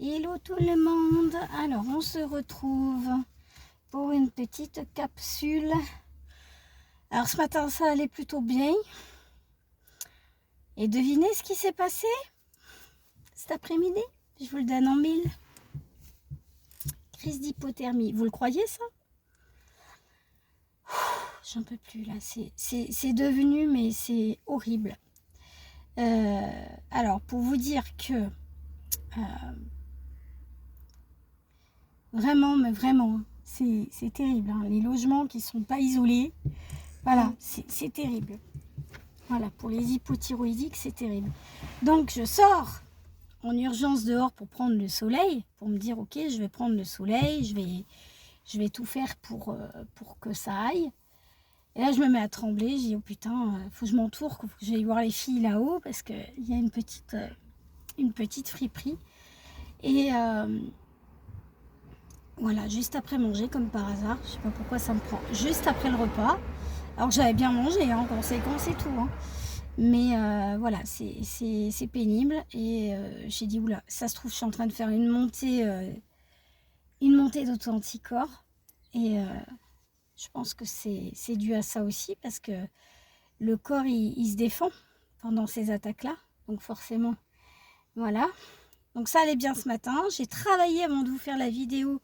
Hello tout le monde. Alors on se retrouve pour une petite capsule. Alors ce matin ça allait plutôt bien. Et devinez ce qui s'est passé cet après-midi? Je vous le donne en mille. Crise d'hypothermie. Vous le croyez ça? J'en peux plus là. C'est devenu, mais c'est horrible. Alors pour vous dire que vraiment, mais vraiment, c'est terrible. Hein. Les logements qui ne sont pas isolés, voilà, c'est terrible. Voilà, pour les hypothyroïdiques, c'est terrible. Donc, je sors en urgence dehors pour prendre le soleil, pour me dire, ok, je vais prendre le soleil, je vais tout faire pour que ça aille. Et là, je me mets à trembler, je dis, oh putain, faut que je m'entoure, faut que j'aille voir les filles là-haut, parce qu'il y a une petite friperie. Et voilà, juste après manger, comme par hasard, je sais pas pourquoi ça me prend juste après le repas. Alors que j'avais bien mangé, hein, conséquence et tout. Hein. Mais voilà, c'est pénible. Et j'ai dit, oula, ça se trouve, je suis en train de faire une montée d'auto-anticorps. Et je pense que c'est dû à ça aussi, parce que le corps, il se défend pendant ces attaques-là. Donc forcément, voilà. Donc ça allait bien ce matin. J'ai travaillé avant de vous faire la vidéo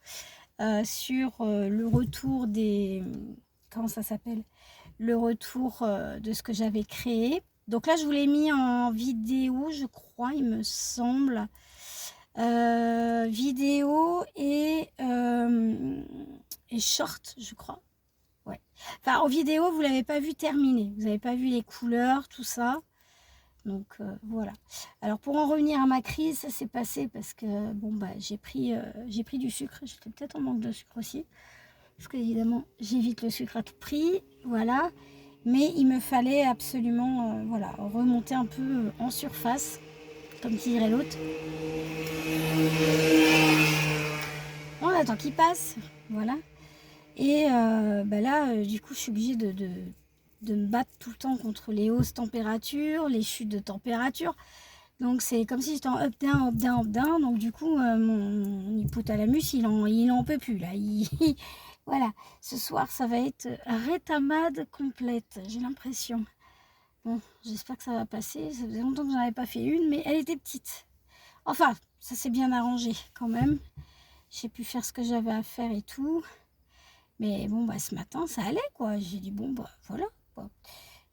sur le retour des... Comment ça s'appelle? Le retour de ce que j'avais créé. Donc là, je vous l'ai mis en vidéo, je crois, il me semble. Vidéo et short, je crois. Ouais. Enfin, en vidéo, vous ne l'avez pas vu terminer. Vous n'avez pas vu les couleurs, tout ça. Donc voilà. Alors pour en revenir à ma crise, ça s'est passé parce que bon bah j'ai pris du sucre. J'étais peut-être en manque de sucre aussi. Parce qu'évidemment, j'évite le sucre à tout prix. Voilà. Mais il me fallait absolument voilà, remonter un peu en surface, comme dirait l'autre. On attend qu'il passe. Voilà. Et bah là, du coup, je suis obligée de me battre tout le temps contre les hausses températures, les chutes de température. Donc c'est comme si j'étais en up down, up down, up down. Donc du coup, mon hypothalamus, il en peut plus là. Voilà, ce soir, ça va être rétamade complète, j'ai l'impression. Bon, j'espère que ça va passer. Ça faisait longtemps que j'en avais pas fait une, mais elle était petite. Enfin, ça s'est bien arrangé quand même. J'ai pu faire ce que j'avais à faire et tout. Mais bon, bah ce matin, ça allait quoi. J'ai dit, bon, bah voilà. Quoi.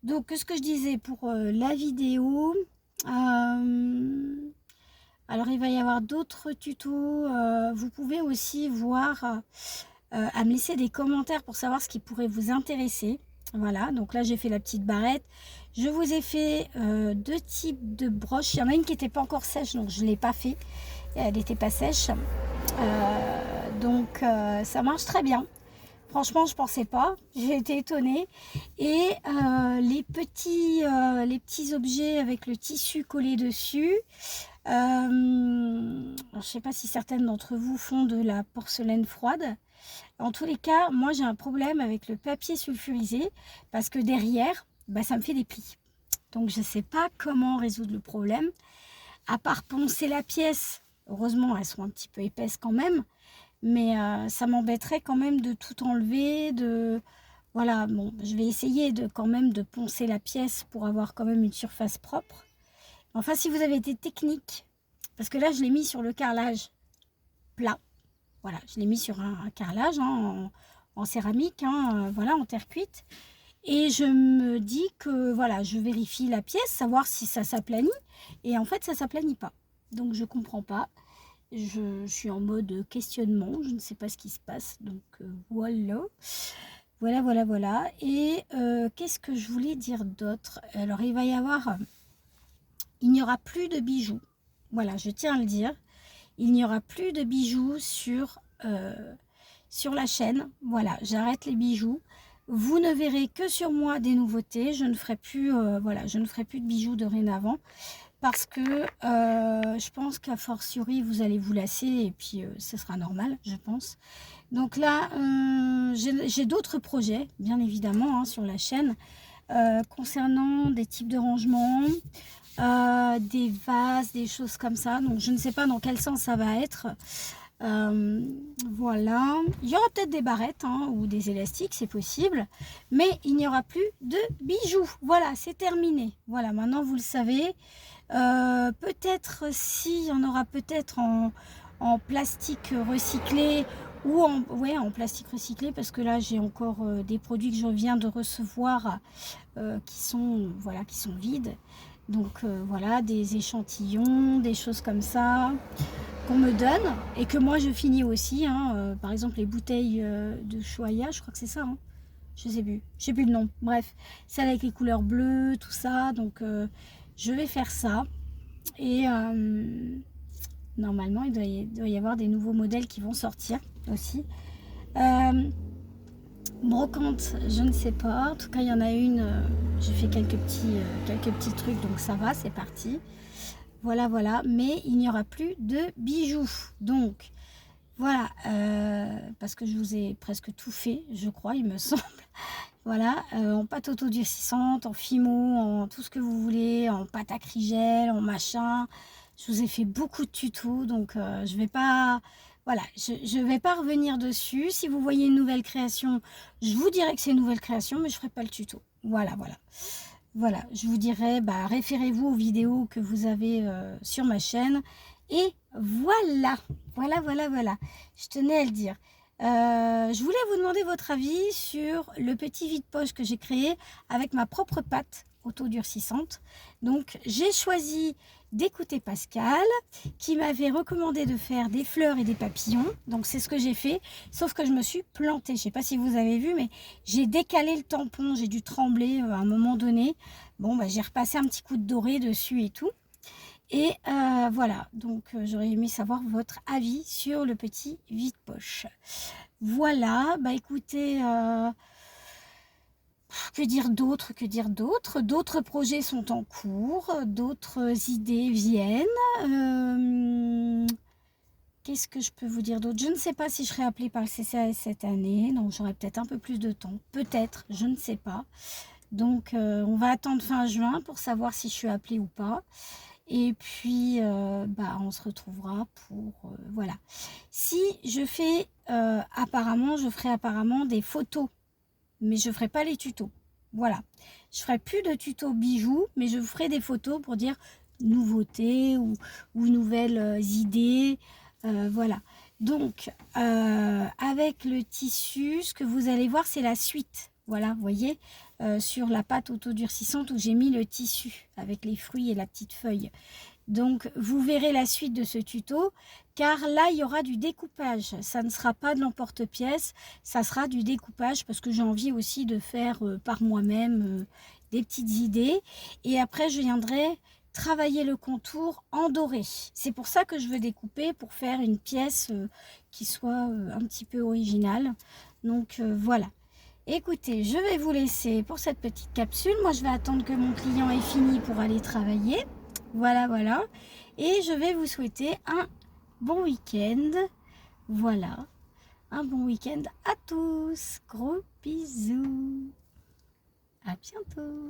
Donc, ce que je disais pour la vidéo... alors, il va y avoir d'autres tutos. Vous pouvez aussi voir... à me laisser des commentaires pour savoir ce qui pourrait vous intéresser. Voilà, donc là j'ai fait la petite barrette. Je vous ai fait deux types de broches. Il y en a une qui n'était pas encore sèche, donc je ne l'ai pas fait. Elle n'était pas sèche. Donc ça marche très bien. Franchement, je ne pensais pas. J'ai été étonnée. Et les petits objets avec le tissu collé dessus. Je ne sais pas si certaines d'entre vous font de la porcelaine froide. En tous les cas, moi j'ai un problème avec le papier sulfurisé parce que derrière, bah, ça me fait des plis. Donc je ne sais pas comment résoudre le problème. À part poncer la pièce, heureusement elles sont un petit peu épaisses quand même, mais ça m'embêterait quand même de tout enlever. Voilà, bon, je vais essayer quand même de poncer la pièce pour avoir quand même une surface propre. Enfin, si vous avez été technique, parce que là je l'ai mis sur le carrelage plat. Voilà, je l'ai mis sur un carrelage hein, en céramique, hein, voilà, en terre cuite. Et je me dis que voilà, je vérifie la pièce, savoir si ça s'aplanit. Et en fait, ça ne s'aplanit pas. Donc, je ne comprends pas. Je suis en mode questionnement. Je ne sais pas ce qui se passe. Donc, voilà. Voilà. Et qu'est-ce que je voulais dire d'autre? Alors, il va y avoir... il n'y aura plus de bijoux. Voilà, je tiens à le dire. Il n'y aura plus de bijoux sur la chaîne. Voilà, j'arrête les bijoux. Vous ne verrez que sur moi des nouveautés. Je ne ferai plus, je ne ferai plus de bijoux dorénavant parce que je pense qu'à fortiori vous allez vous lasser et puis ce sera normal, je pense. Donc là, j'ai d'autres projets, bien évidemment, hein, sur la chaîne. concernant des types de rangements, des vases, des choses comme ça. Donc je ne sais pas dans quel sens ça va être. Voilà, il y aura peut-être des barrettes hein, ou des élastiques, c'est possible, mais il n'y aura plus de bijoux. Voilà, c'est terminé. Voilà, maintenant vous le savez. Peut-être si, il y en aura peut-être en plastique recyclé ou en plastique recyclé, parce que là j'ai encore des produits que je viens de recevoir qui sont vides. Donc voilà, des échantillons, des choses comme ça qu'on me donne et que moi je finis aussi hein, par exemple les bouteilles de Choya, je crois que c'est ça hein, je sais plus le nom, bref, celle avec les couleurs bleues, tout ça, donc je vais faire ça et normalement il doit y avoir des nouveaux modèles qui vont sortir aussi. Brocante, je ne sais pas, en tout cas il y en a une, j'ai fait quelques petits trucs, donc ça va, c'est parti. Voilà, voilà, mais il n'y aura plus de bijoux. Donc, voilà, parce que je vous ai presque tout fait, je crois, il me semble. Voilà, en pâte autodurcissante, en fimo, en tout ce que vous voulez, en pâte acrygel, en machin. Je vous ai fait beaucoup de tutos, donc je vais pas... Voilà, je vais pas revenir dessus. Si vous voyez une nouvelle création, je vous dirai que c'est une nouvelle création, mais je ferai pas le tuto. Voilà, voilà. Voilà, je vous dirai, bah, référez-vous aux vidéos que vous avez sur ma chaîne. Et voilà, voilà, voilà, voilà. Je tenais à le dire. Je voulais vous demander votre avis sur le petit vide-poche que j'ai créé avec ma propre pâte autodurcissante. Donc, j'ai choisi d'écouter Pascal qui m'avait recommandé de faire des fleurs et des papillons. Donc, c'est ce que j'ai fait, sauf que je me suis plantée. Je ne sais pas si vous avez vu, mais j'ai décalé le tampon. J'ai dû trembler à un moment donné. Bon, bah, j'ai repassé un petit coup de doré dessus et tout. Et voilà, donc j'aurais aimé savoir votre avis sur le petit vide-poche. Voilà, bah écoutez, que dire d'autre, que dire d'autre? D'autres projets sont en cours, d'autres idées viennent. Qu'est-ce que je peux vous dire d'autre? Je ne sais pas si je serai appelée par le CCAS cette année, donc j'aurai peut-être un peu plus de temps. Peut-être, je ne sais pas. Donc on va attendre fin juin pour savoir si je suis appelée ou pas. Et puis, bah, on se retrouvera pour... voilà. Si je fais... apparemment, je ferai apparemment des photos. Mais je ne ferai pas les tutos. Voilà. Je ferai plus de tutos bijoux, mais je ferai des photos pour dire nouveautés ou nouvelles idées. Voilà. Donc, avec le tissu, ce que vous allez voir, c'est la suite. Voilà, vous voyez, sur la pâte autodurcissante où j'ai mis le tissu avec les fruits et la petite feuille. Donc, vous verrez la suite de ce tuto, car là, il y aura du découpage. Ça ne sera pas de l'emporte-pièce, ça sera du découpage parce que j'ai envie aussi de faire par moi-même des petites idées. Et après, je viendrai travailler le contour en doré. C'est pour ça que je veux découper, pour faire une pièce qui soit un petit peu originale. Donc, voilà. Écoutez, je vais vous laisser pour cette petite capsule. Moi, je vais attendre que mon client ait fini pour aller travailler. Voilà, voilà. Et je vais vous souhaiter un bon week-end. Voilà. Un bon week-end à tous. Gros bisous. À bientôt.